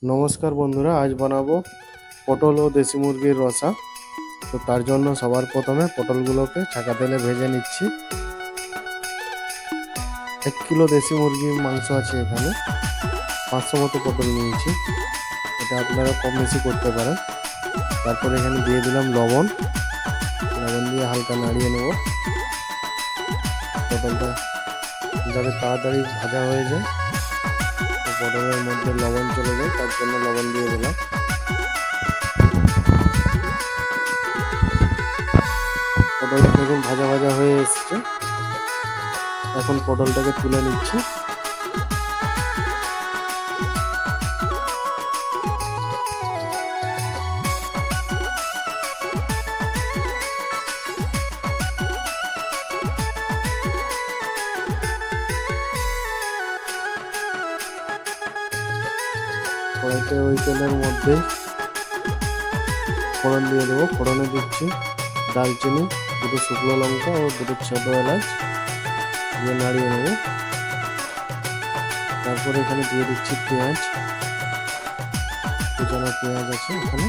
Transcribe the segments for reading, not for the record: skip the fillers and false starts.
নমস্কার বন্ধুরা, আজ বানাবো পটল ও দেশি মুরগির রসা। তো তার জন্য সবার প্রথমে পটলগুলোকে ছাঁকা তেলে ভেজে নিচ্ছি। 1 কিলো দেশি মুরগির মাংস আছে এখানে, 500 মতো পটল নিয়েছি। এটা আপনারা কম বেশি করতে পারেন। তারপরে এখানে দিয়ে দিলাম লবণ দিয়ে হালকা নাড়িয়ে নেব। পটলটা যাতে তাড়াতাড়ি ভাজা হয়ে যায়, তো পটলের মধ্যে লবণ চলে যায়, তার জন্য লবণ দিয়ে দিলাম। পটলটা দেখুন ভাজা ভাজা হয়ে এসছে। এখন পটলটাকে তুলে নিচ্ছি। কড়াইতে ওই তেলের মধ্যে ফোড়ন দিয়ে দেবো। ফোড়নে দিচ্ছি দারচিনি, 2টো শুকনো লঙ্কা ও 2টো ছোট এলাচ দিয়ে নাড়িয়ে নেব। তারপরে এখানে দিয়ে দিচ্ছি পেঁয়াজ, কুচানো পেঁয়াজ আছে এখানে।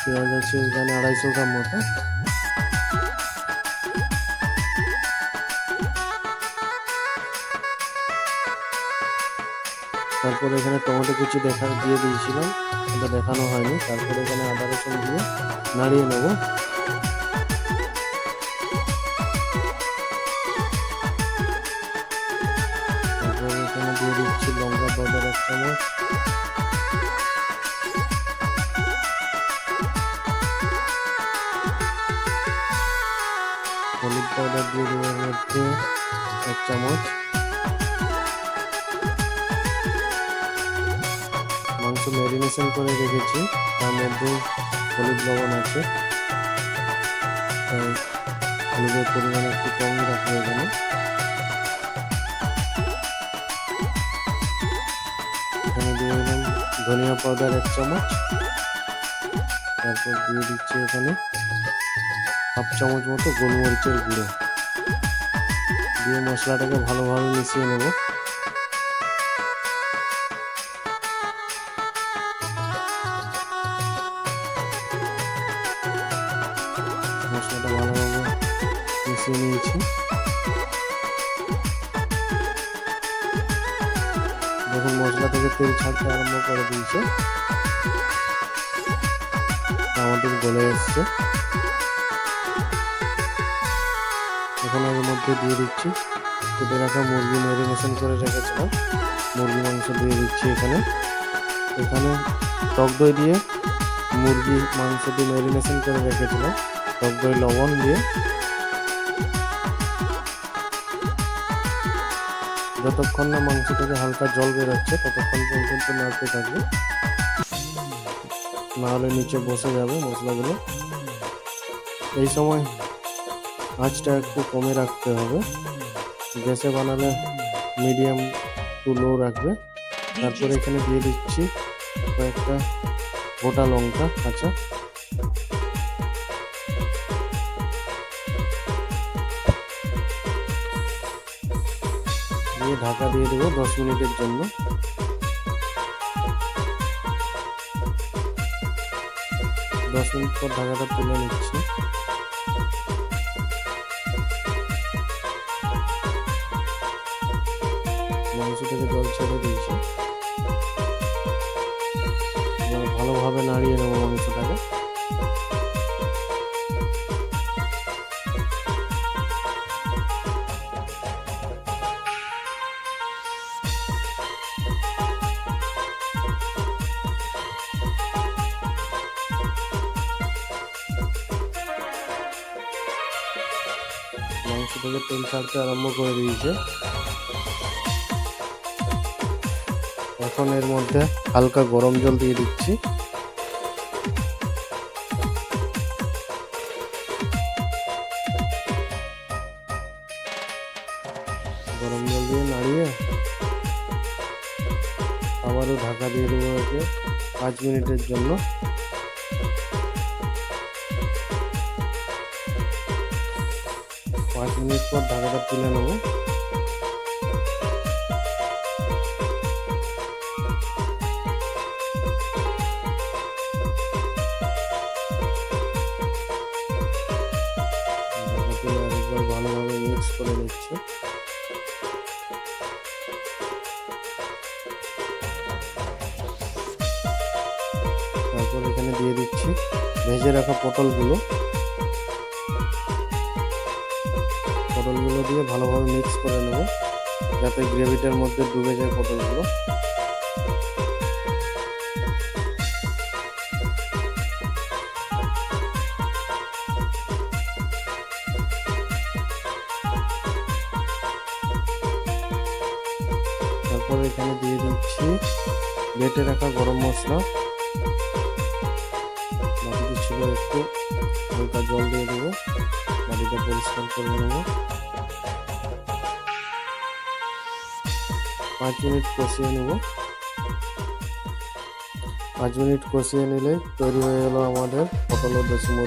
পেঁয়াজ আছে এখানে 250 গ্রাম মতো। তারপরে এখানে টমেটো কুচি দিয়ে দিয়েছিলাম, এটা দেখানো হয়নি। তারপরে এখানে আদা রসুন দিয়ে নাড়িয়ে নেব। তারপরে এখানে দিয়ে দিচ্ছি লঙ্কা পাউডার 1 চামচ, হলুদ পাউডার দিয়ে দেবো এর মধ্যে 1 চামচ। মাংস ম্যারিনেশন করে রেখেছি, তার মধ্যে হলুদ লবণ আছে, তাই হলুদের পরিমাণ একটু কমই রাখবো এখানে। এখানে দিয়ে দিলাম ধনিয়া পাউডার 1 চামচ। তারপর দিয়ে দিচ্ছি এখানে 1/2 চামচ মতো গোলমরিচের গুঁড়ো দিয়ে মশলাটাকে ভালোভাবে মিশিয়ে নেব। মশলাটা ভালোভাবে মিশিয়ে নিয়েছি। দেখুন মশলা থেকে তেল ছাড়তে আরম্ভ করে দিয়েছে, আমাদের গলে এসছে। এখন এর মধ্যে দিয়ে দিচ্ছি কেটে রাখা মুরগি ম্যারিনেশন করে রেখেছিলাম, মুরগি মাংস দিয়ে দিচ্ছি এখানে। এখানে টক দই দিয়ে মুরগি মাংস দিয়ে ম্যারিনেশন করে রেখেছিলাম, টক দই লবণ দিয়ে। যতক্ষণ না মাংস থেকে হালকা জল বেরোচ্ছে ততক্ষণ পর্যন্ত নাড়তে থাকবে, নাহলে নিচে বসে যাবে মশলাগুলো। এই সময় আঁচটা একটু কমে রাখতে হবে, গ্যাসে বানালে মিডিয়াম টু লো রাখবে। তারপরে এখানে দিয়ে দিচ্ছি কয়েকটা গোটা লঙ্কা কাঁচা, দিয়ে ঢাকা দিয়ে দেবো 10 মিনিটের জন্য। দশ মিনিট পর ঢাকাটা তুলে নিচ্ছি। মাংস থেকে জল ছেড়ে দিয়েছি, ভালোভাবে নাড়িয়ে নেবো মাংসটাকে। মাংস থেকে তেল ছাড়তে আরম্ভ করে দিয়েছে। এখন এর মধ্যে হালকা গরম জল দিয়ে দিচ্ছি। গরম জল দিয়ে নাড়িয়ে আবারও ঢাকা দিয়ে দেবো ওকে 5 মিনিটের জন্য। 5 মিনিট পর ঢাকাটা তুলে নেব। ঢাকা তুলে আরেকবার ভালোভাবে মিক্স করে নিচ্ছি। তারপর এখানে দিয়ে দিচ্ছি ভেজে রাখা পটলগুলো দিয়ে ভালোভাবে মিক্স করে নেব, যাতে গ্রেভিটার মধ্যে ডুবে যায় পটলগুলো। তারপর এখানে দিয়ে দিচ্ছি বেটে রাখা গরম মশলা, বাটিতে ছিল একটু হালকা জল দিয়ে দেবো, বাটিটা পরিষ্কার করে নেব। 5 মিনিট কষিয়ে নেব। 5 মিনিট কষিয়ে নিলে তৈরি হয়ে গেল আমাদের পটল ও দেশি মুরগি।